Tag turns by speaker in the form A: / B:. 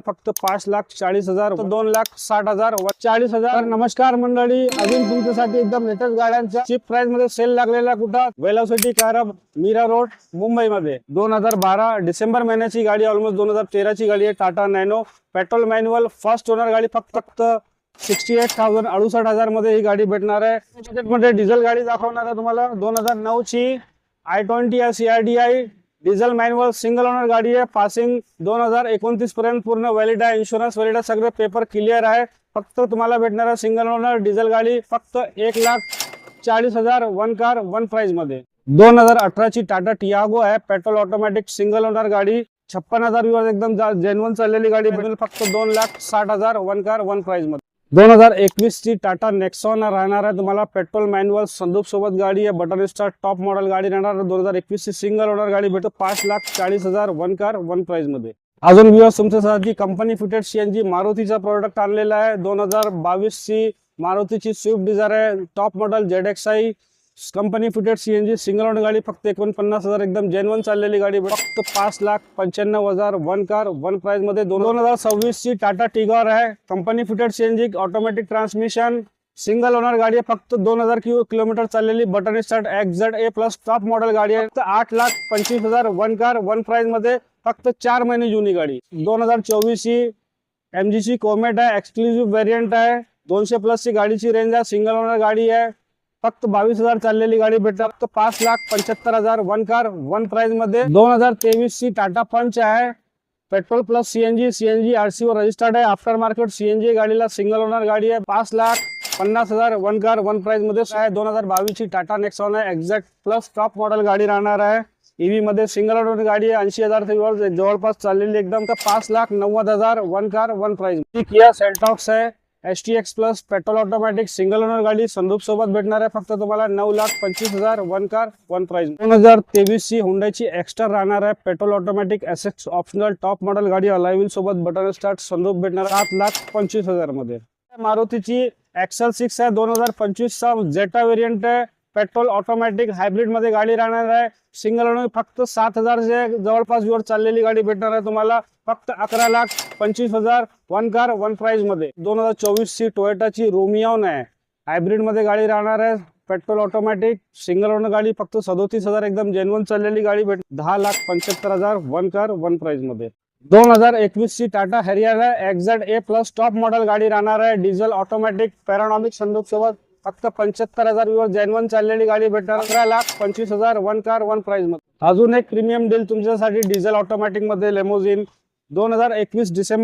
A: फक्त 5,40,000, 2,60,000 व 40,000। नमस्कार मंडळी, अजून तुमच्यासाठी एकदम लेटेस्ट गाड्यांच्या चीप प्राइस मध्ये सेल लागलेला कुठं velocity car Mira Road Mumbai मध्ये 2012 डिसेंबर महिन्याची गाडी, ऑलमोस्ट 2013 ची गाडी आहे। Tata nano petrol manual first owner गाडी, फक्त 68,000 68,000 मध्ये ही गाडी भेटणार आहे। बजेटमध्ये डिझेल गाडी दाखवणार आहे तुम्हाला। 2009 ची i20 CRDI diesel manual single owner गाडी आहे। पासिंग 2029 पर्यंत पूर्ण व्हॅलिड आहे। इन्शुरन्स व्हॅलिड आहे, सगळे पेपर क्लिअर आहे। फक्त तुम्हाला भेटणार आहे सिंगल ओनर डिझेल गाडी, फक्त 1,40,000 वन कार वन प्राइस मध्ये। 2018 ची टाटा टियागो आहे, पेट्रोल ऑटोमॅटिक सिंगल ओनर गाडी, 56,000 व्यूअर्स, एकदम जेन्युइन चाललेली गाडी भेटेल, फक्त 2,60,000 वन कार वन प्राइस मध्ये। 2021 ची टाटा नेक्सॉन राहणार आहे तुम्हाला, पेट्रोल मॅन्युअल सनरूफ सोबत गाडी आहे, बटन स्टार्ट टॉप मॉडेल गाडी राहणार। 2021 ची सिंगल ओनर गाडी भेटतो 5,40,000 वन कार वन प्राइस मध्ये। अजून व्यूअर्स तुमच्यासाठी कंपनी फिटेड सीएनजी मारुतीचा प्रोडक्ट आणलेला आहे। 2022 ची मारुतीची स्विफ्ट डिझायर आहे, top model ZXi company fitted CNG single owner गाडी, फक्त 49,000, एकदम जेन्युइन चाललेली गाडी, फक्त 5,95,000 वन कार वन प्राइस मध्ये। 2026 ची टाटा टिगॉर आहे, company fitted CNG automatic transmission single owner गाडी आहे, फक्त 2,000 किलोमीटर चाललेली, button start XZA plus top model गाडी आहे, फक्त 8,25,000 वन कार वन प्राइस मध्ये, फक्त 4 महिने जुनी गाडी। 2024 ची MG ची कोमेट आहे, एक्सक्लुझिव्ह व्हेरियंट आहे, 200 प्लस ची गाडीची रेंज आहे, सिंगल ओनर गाडी आहे, फक्त 22,000 चाललेली गाडी भेटते, फक्त 5,75,000 वन कार वन प्राइस मध्ये। 2023 ची टाटा पंच आहे, पेट्रोल प्लस सीएनजी आरसी वर रजिस्टर्ड आहे, आफ्टर मार्केट सीएनजी गाडीला सिंगल ओनर गाडी आहे, 5,50,000 वन कार वन प्राइस मध्ये आहे। 2022 ची टाटा नेक्सॉन आहे, एक्झॅक्ट प्लस टॉप मॉडेल गाडी राहणार आहे, ईव्ही मध्ये सिंगल ओनर गाडी आहे, 80,000 जवळपास चाललेली, एकदम 5,90,000 one car one price. Kia Seltos आहे, STX plus petrol automatic single owner गाडी सनरूफ सोबत भेटणार आहे, फक्त तुम्हाला 9,25,000 वन कार वन प्राइस। 2023 ची हुंडाईची एक्स्ट्रा राहणार आहे, petrol automatic SX optional top model गाडी, अलाय व्हील सोबत बटन स्टार्ट सनरूफ भेटणार 7,25,000 मध्ये। मारुतीची XL6 आहे, 2025 चा जेटा वेरियंट आहे, पेट्रोल ऑटोमॅटिक हायब्रिड मध्ये गाडी राहणार आहे, सिंगल ओनर, फक्त 7,000 जवळपास व्यूअर चाललेली गाडी भेटणार आहे तुम्हाला, फक्त 11,25,000 वन कार वन प्राइस मध्ये। 2024 ची टोयोटाची रोमिओन आहे, हायब्रिड मध्ये गाडी राहणार आहे, पेट्रोल ऑटोमॅटिक सिंगल ओनर गाडी, फक्त 37,000, एकदम जेन्युइन चाललेली गाडी भेट 10,75,000 वन कार वन प्राइस मध्ये। 2021 ची टाटा हॅरियर आहे, XZA प्लस टॉप मॉडेल गाडी राहणार आहे, डिझेल ऑटोमॅटिक पॅरानॉमिक सनरूफ सोबत, फक्त 75,000 व्यूअर जेन्युइन चाललेली गाडी भेटणार, 11,25,000 वन कार वन प्राइस मध्ये। अजून एक प्रीमियम डील तुमच्यासाठी डिझेल ऑटोमॅटिक मध्ये लिमोजिन, 2021 डिसेंबर